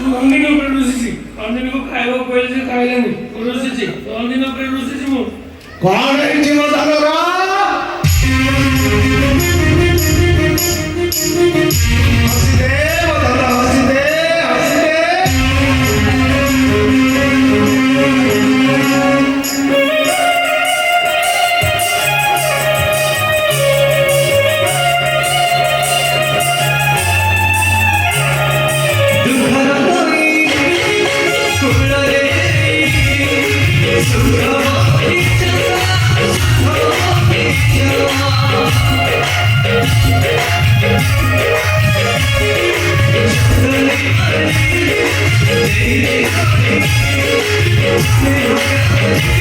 Only no produces. Only no खाएगा कोई से खाएगा नहीं. Produces. Only no produces mo. कौन है जीवन दालोगा? हसीदे बताना हसीदे हसीदे.